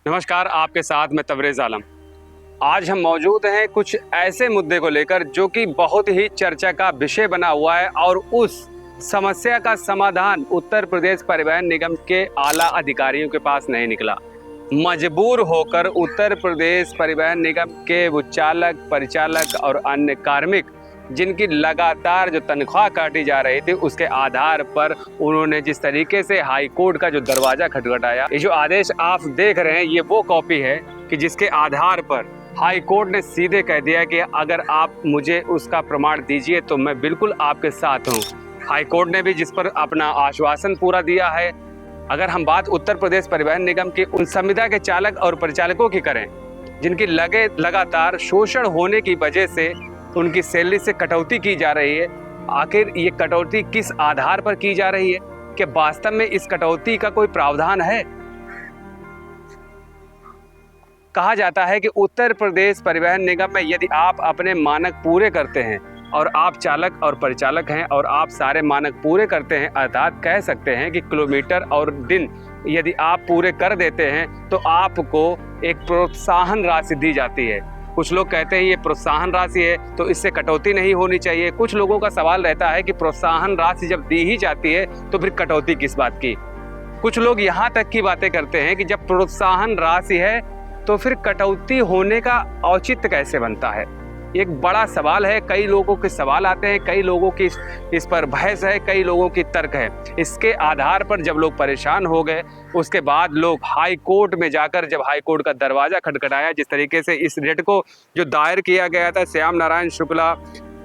नमस्कार, आपके साथ मैं तबरेज़ आलम। आज हम मौजूद हैं कुछ ऐसे मुद्दे को लेकर जो कि बहुत ही चर्चा का विषय बना हुआ है और उस समस्या का समाधान उत्तर प्रदेश परिवहन निगम के आला अधिकारियों के पास नहीं निकला। मजबूर होकर उत्तर प्रदेश परिवहन निगम के वो चालक, परिचालक और अन्य कार्मिक जिनकी लगातार जो तनख्वाह काटी जा रही थी, उसके आधार पर उन्होंने जिस तरीके से हाई कोर्ट का जो दरवाज़ा खटखटाया, ये जो आदेश आप देख रहे हैं ये वो कॉपी है कि जिसके आधार पर हाई कोर्ट ने सीधे कह दिया कि अगर आप मुझे उसका प्रमाण दीजिए तो मैं बिल्कुल आपके साथ हूँ। हाई कोर्ट ने भी जिस पर अपना आश्वासन पूरा दिया है। अगर हम बात उत्तर प्रदेश परिवहन निगम की उन संविदा के चालक और परिचालकों की करें जिनकी लगातार शोषण होने की वजह से उनकी सैलरी से कटौती की जा रही है, आखिर ये कटौती किस आधार पर की जा रही है? कि वास्तव में इस कटौती का कोई प्रावधान है? कहा जाता है कि उत्तर प्रदेश परिवहन निगम में यदि आप अपने मानक पूरे करते हैं और आप चालक और परिचालक हैं और आप सारे मानक पूरे करते हैं, अर्थात कह सकते हैं कि किलोमीटर और दिन यदि आप पूरे कर देते हैं तो आपको एक प्रोत्साहन राशि दी जाती है। कुछ लोग कहते हैं ये प्रोत्साहन राशि है तो इससे कटौती नहीं होनी चाहिए। कुछ लोगों का सवाल रहता है कि प्रोत्साहन राशि जब दी ही जाती है तो फिर कटौती किस बात की? कुछ लोग यहाँ तक की बातें करते हैं कि जब प्रोत्साहन राशि है तो फिर कटौती होने का औचित्य कैसे बनता है? एक बड़ा सवाल है। कई लोगों के सवाल आते हैं, कई लोगों की इस पर बहस है, कई लोगों की तर्क है। इसके आधार पर जब लोग परेशान हो गए, उसके बाद लोग हाई कोर्ट में जाकर जब हाई कोर्ट का दरवाज़ा खटखटाया, जिस तरीके से इस रेट को जो दायर किया गया था श्याम नारायण शुक्ला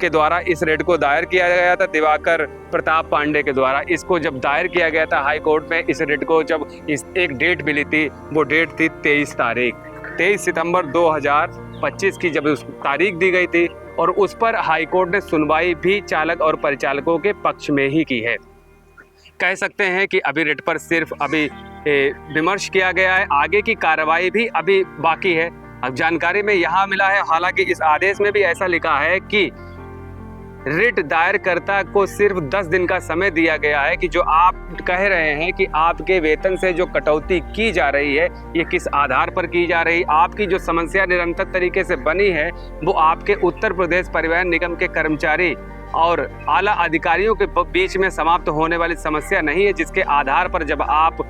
के द्वारा, इस रेट को दायर किया गया था दिवाकर प्रताप पांडे के द्वारा, इसको जब दायर किया गया था हाई कोर्ट में, इस रेट को जब इस एक डेट मिली थी, वो डेट थी 23 सितंबर 2025 की जब उस तारीख दी गई थी और उस पर हाई कोर्ट ने सुनवाई भी चालक और परिचालकों के पक्ष में ही की है। कह सकते हैं कि अभी रेट पर सिर्फ अभी विमर्श किया गया है, आगे की कार्रवाई भी अभी बाकी है। अब जानकारी में यहाँ मिला है, हालांकि इस आदेश में भी ऐसा लिखा है कि रिट दायरकर्ता को सिर्फ 10 दिन का समय दिया गया है कि जो आप कह रहे हैं कि आपके वेतन से जो कटौती की जा रही है ये किस आधार पर की जा रही है। आपकी जो समस्या निरंतर तरीके से बनी है वो आपके उत्तर प्रदेश परिवहन निगम के कर्मचारी और आला अधिकारियों के बीच में समाप्त होने वाली समस्या नहीं है, जिसके आधार पर जब आप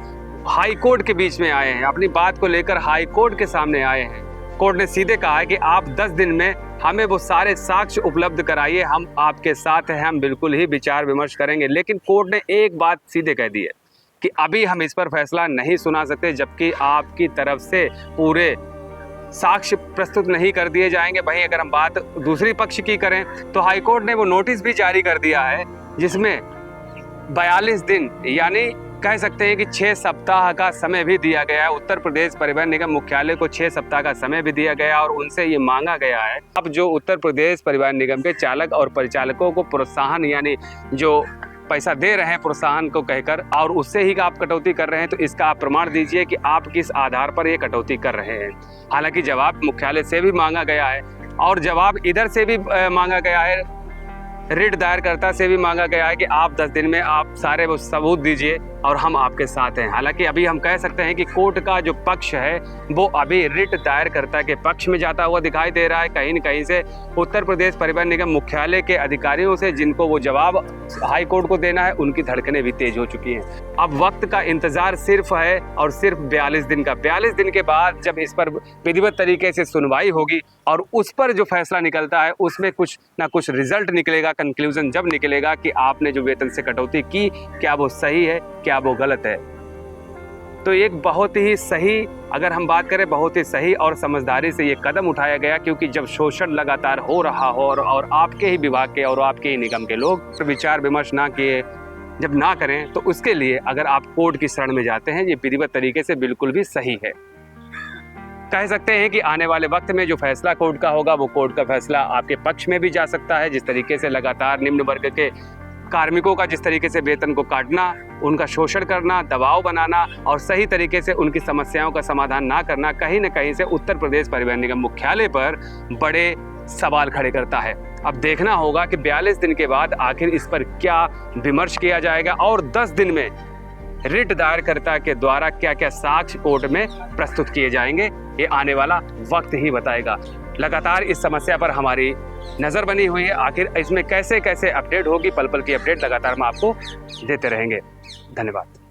हाई कोर्ट के बीच में आए हैं, अपनी बात को लेकर हाई कोर्ट के सामने आए हैं, कोर्ट ने सीधे कहा है कि आप 10 दिन में हमें वो सारे साक्ष्य उपलब्ध कराइए, हम आपके साथ हैं, हम बिल्कुल ही विचार विमर्श करेंगे। लेकिन कोर्ट ने एक बात सीधे कह दी है कि अभी हम इस पर फैसला नहीं सुना सकते जबकि आपकी तरफ से पूरे साक्ष्य प्रस्तुत नहीं कर दिए जाएंगे। वहीं अगर हम बात दूसरी पक्ष की करें तो हाईकोर्ट ने वो नोटिस भी जारी कर दिया है जिसमें 42 दिन यानी कह सकते हैं कि 6 सप्ताह का समय भी दिया गया है। उत्तर प्रदेश परिवहन निगम मुख्यालय को 6 सप्ताह का समय भी दिया गया और उनसे ये मांगा गया है अब जो उत्तर प्रदेश परिवहन निगम के चालक और परिचालकों को प्रोत्साहन यानी जो पैसा दे रहे हैं प्रोत्साहन को कहकर और उससे ही आप कटौती कर रहे हैं, तो इसका आप प्रमाण दीजिए कि आप किस आधार पर ये कटौती कर रहे हैं। हालांकि जवाब मुख्यालय से भी मांगा गया है और जवाब इधर से भी मांगा गया है, रिट दायरकर्ता से भी मांगा गया है कि आप 10 दिन में आप सारे वो सबूत दीजिए और हम आपके साथ हैं। हालांकि अभी हम कह सकते हैं कि कोर्ट का जो पक्ष है वो अभी रिट दायरकर्ता के पक्ष में जाता हुआ दिखाई दे रहा है। कहीं न कहीं से उत्तर प्रदेश परिवहन निगम मुख्यालय के अधिकारियों से जिनको वो जवाब हाई कोर्ट को देना है उनकी धड़कनें भी तेज हो चुकी हैं। अब वक्त का इंतजार सिर्फ है और सिर्फ 42 दिन का। 42 दिन के बाद जब इस पर विधिवत तरीके से सुनवाई होगी और उस पर जो फैसला निकलता है उसमें कुछ ना कुछ रिजल्ट निकलेगा, कंक्लूजन जब निकलेगा कि आपने जो वेतन से कटौती की क्या वो सही है, क्या वो गलत है। तो एक बहुत ही सही, अगर हम बात करें बहुत ही सही और समझदारी से ये कदम उठाया गया, क्योंकि जब शोषण लगातार हो रहा हो और आपके ही विभाग के और आपके ही निगम के लोग विचार विमर्श ना किए जब ना करें तो उसके लिए अगर आप कोर्ट की शरण में जाते हैं ये विधिवत तरीके से बिल्कुल भी सही है। कह सकते हैं कि आने वाले वक्त में जो फैसला कोर्ट का होगा वो कोर्ट का फैसला आपके पक्ष में भी जा सकता है। जिस तरीके से लगातार निम्न वर्ग के कार्मिकों का जिस तरीके से वेतन को काटना, उनका शोषण करना, दबाव बनाना और सही तरीके से उनकी समस्याओं का समाधान ना करना कहीं न कहीं से उत्तर प्रदेश परिवहन निगम मुख्यालय पर बड़े सवाल खड़े करता है। अब देखना होगा कि 42 दिन के बाद आखिर इस पर क्या विमर्श किया जाएगा और 10 दिन में रिट दायरकर्ता के द्वारा क्या क्या साक्ष्य कोर्ट में प्रस्तुत किए जाएंगे, ये आने वाला वक्त ही बताएगा। लगातार इस समस्या पर हमारी नज़र बनी हुई है, आखिर इसमें कैसे कैसे अपडेट होगी, पल पल की अपडेट लगातार हम आपको देते रहेंगे। धन्यवाद।